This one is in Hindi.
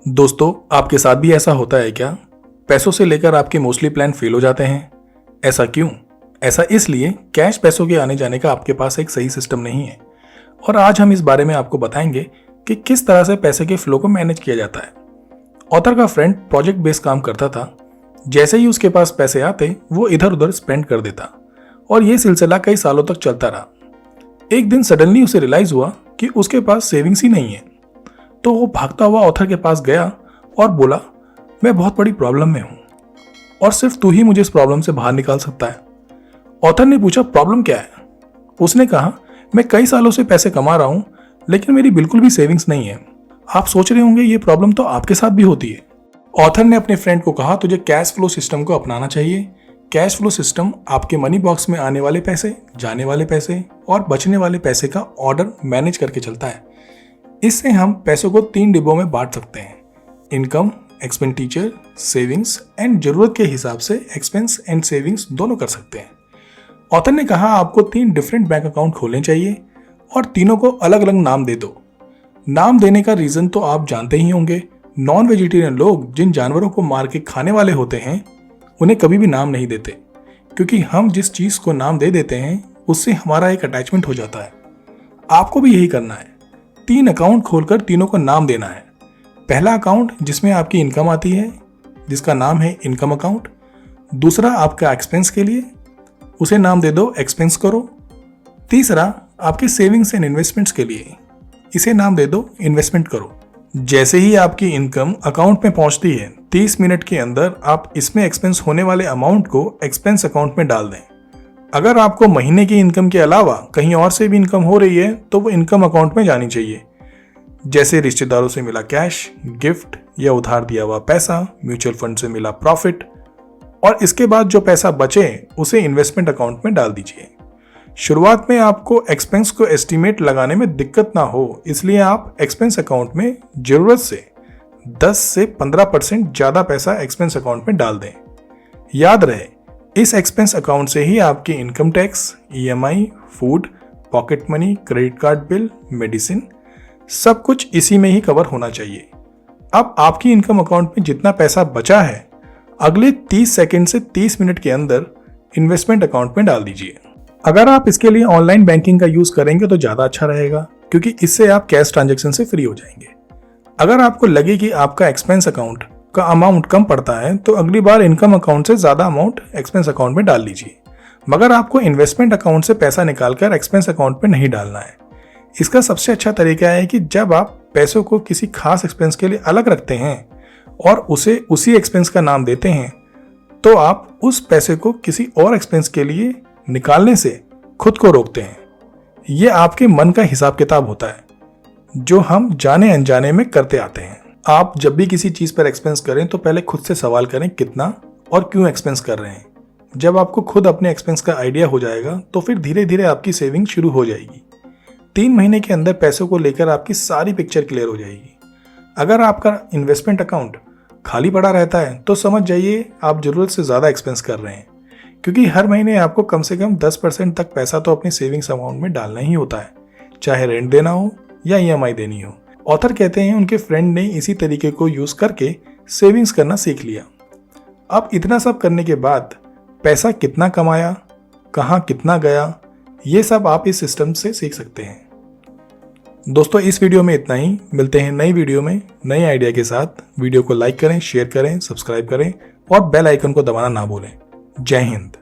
दोस्तों, आपके साथ भी ऐसा होता है क्या? पैसों से लेकर आपके मोस्टली प्लान फेल हो जाते हैं। ऐसा क्यों? ऐसा इसलिए कैश पैसों के आने जाने का आपके पास एक सही सिस्टम नहीं है। और आज हम इस बारे में आपको बताएंगे कि किस तरह से पैसे के फ्लो को मैनेज किया जाता है। ऑथर का फ्रेंड प्रोजेक्ट बेस्ड काम करता था। जैसे ही उसके पास पैसे आते वो इधर उधर स्पेंड कर देता और ये सिलसिला कई सालों तक चलता रहा। एक दिन सडनली उसे रियलाइज हुआ कि उसके पास सेविंग्स ही नहीं है। तो वो भागता हुआ ऑथर के पास गया और बोला, मैं बहुत बड़ी प्रॉब्लम में हूं और सिर्फ तू ही मुझे इस प्रॉब्लम से बाहर निकाल सकता है। ऑथर ने पूछा, प्रॉब्लम क्या है? उसने कहा, मैं कई सालों से पैसे कमा रहा हूं लेकिन मेरी बिल्कुल भी सेविंग्स नहीं है। आप सोच रहे होंगे ये प्रॉब्लम तो आपके साथ भी होती है। ऑथर ने अपने फ्रेंड को कहा, तुझे कैश फ्लो सिस्टम को अपनाना चाहिए। कैश फ्लो सिस्टम आपके मनी बॉक्स में आने वाले पैसे, जाने वाले पैसे और बचने वाले पैसे का ऑर्डर मैनेज करके चलता है। इससे हम पैसों को 3 डिब्बों में बांट सकते हैं: इनकम, एक्सपेंडिचर, सेविंग्स एंड जरूरत के हिसाब से एक्सपेंस एंड सेविंग्स दोनों कर सकते हैं। ऑथर ने कहा, आपको 3 डिफरेंट बैंक अकाउंट खोलने चाहिए और तीनों को अलग अलग नाम दे दो। नाम देने का रीजन तो आप जानते ही होंगे। नॉन वेजिटेरियन लोग जिन जानवरों को मार के खाने वाले होते हैं उन्हें कभी भी नाम नहीं देते, क्योंकि हम जिस चीज को नाम दे देते हैं उससे हमारा एक अटैचमेंट हो जाता है। आपको भी यही करना है। 3 अकाउंट खोलकर तीनों को नाम देना है। पहला अकाउंट जिसमें आपकी इनकम आती है, जिसका नाम है इनकम अकाउंट। दूसरा आपका एक्सपेंस के लिए, उसे नाम दे दो एक्सपेंस करो। तीसरा आपके सेविंग्स एंड इन्वेस्टमेंट्स के लिए, इसे नाम दे दो इन्वेस्टमेंट करो। जैसे ही आपकी इनकम अकाउंट में पहुंचती है 30 मिनट के अंदर आप इसमें एक्सपेंस होने वाले अमाउंट को एक्सपेंस अकाउंट में डाल दें। अगर आपको महीने की इनकम के अलावा कहीं और से भी इनकम हो रही है तो वो इनकम अकाउंट में जानी चाहिए, जैसे रिश्तेदारों से मिला कैश, गिफ्ट या उधार दिया हुआ पैसा, म्यूचुअल फंड से मिला प्रॉफिट। और इसके बाद जो पैसा बचे उसे इन्वेस्टमेंट अकाउंट में डाल दीजिए। शुरुआत में आपको एक्सपेंस को एस्टिमेट लगाने में दिक्कत ना हो, इसलिए आप एक्सपेंस अकाउंट में जरूरत से 10 से 15% ज्यादा पैसा एक्सपेंस अकाउंट में डाल दें। याद रहे, इस एक्सपेंस अकाउंट से ही आपकी income tax, EMI, food, pocket money, credit card bill, medicine, सब कुछ इसी में ही कवर होना चाहिए। अब आपकी इनकम अकाउंट में जितना पैसा बचा है अगले 30 सेकंड से 30 मिनट के अंदर इन्वेस्टमेंट अकाउंट में डाल दीजिए। अगर आप इसके लिए ऑनलाइन बैंकिंग का यूज करेंगे तो ज्यादा अच्छा रहेगा, क्योंकि इससे आप कैश ट्रांजैक्शन से फ्री हो जाएंगे। अगर आपको लगे कि आपका एक्सपेंस अकाउंट का अमाउंट कम पड़ता है तो अगली बार इनकम अकाउंट से ज्यादा अमाउंट एक्सपेंस अकाउंट में डाल लीजिए, मगर आपको इन्वेस्टमेंट अकाउंट से पैसा निकालकर एक्सपेंस अकाउंट में नहीं डालना है। इसका सबसे अच्छा तरीका है कि जब आप पैसों को किसी खास एक्सपेंस के लिए अलग रखते हैं और उसे उसी एक्सपेंस का नाम देते हैं, तो आप उस पैसे को किसी और एक्सपेंस के लिए निकालने से खुद को रोकते हैं। यह आपके मन का हिसाब किताब होता है जो हम जाने अनजाने में करते आते हैं। आप जब भी किसी चीज पर एक्सपेंस करें तो पहले खुद से सवाल करें कितना और क्यों एक्सपेंस कर रहे हैं। जब आपको खुद अपने एक्सपेंस का आइडिया हो जाएगा तो फिर धीरे धीरे आपकी सेविंग शुरू हो जाएगी। 3 महीने के अंदर पैसों को लेकर आपकी सारी पिक्चर क्लियर हो जाएगी। अगर आपका इन्वेस्टमेंट अकाउंट खाली पड़ा रहता है तो समझ जाइए आप जरूरत से ज्यादा एक्सपेंस कर रहे हैं, क्योंकि हर महीने आपको कम से कम 10% तक पैसा तो अपनी सेविंग्स अमाउंट में डालना ही होता है, चाहे रेंट देना हो या EMI देनी हो। ऑथर कहते हैं उनके फ्रेंड ने इसी तरीके को यूज करके सेविंग्स करना सीख लिया। अब इतना सब करने के बाद पैसा कितना कमाया, कहाँ कितना गया, ये सब आप इस सिस्टम से सीख सकते हैं। दोस्तों, इस वीडियो में इतना ही। मिलते हैं नई वीडियो में नए आइडिया के साथ। वीडियो को लाइक करें, शेयर करें, सब्सक्राइब करें और बेल आइकन को दबाना ना भूलें। जय हिंद।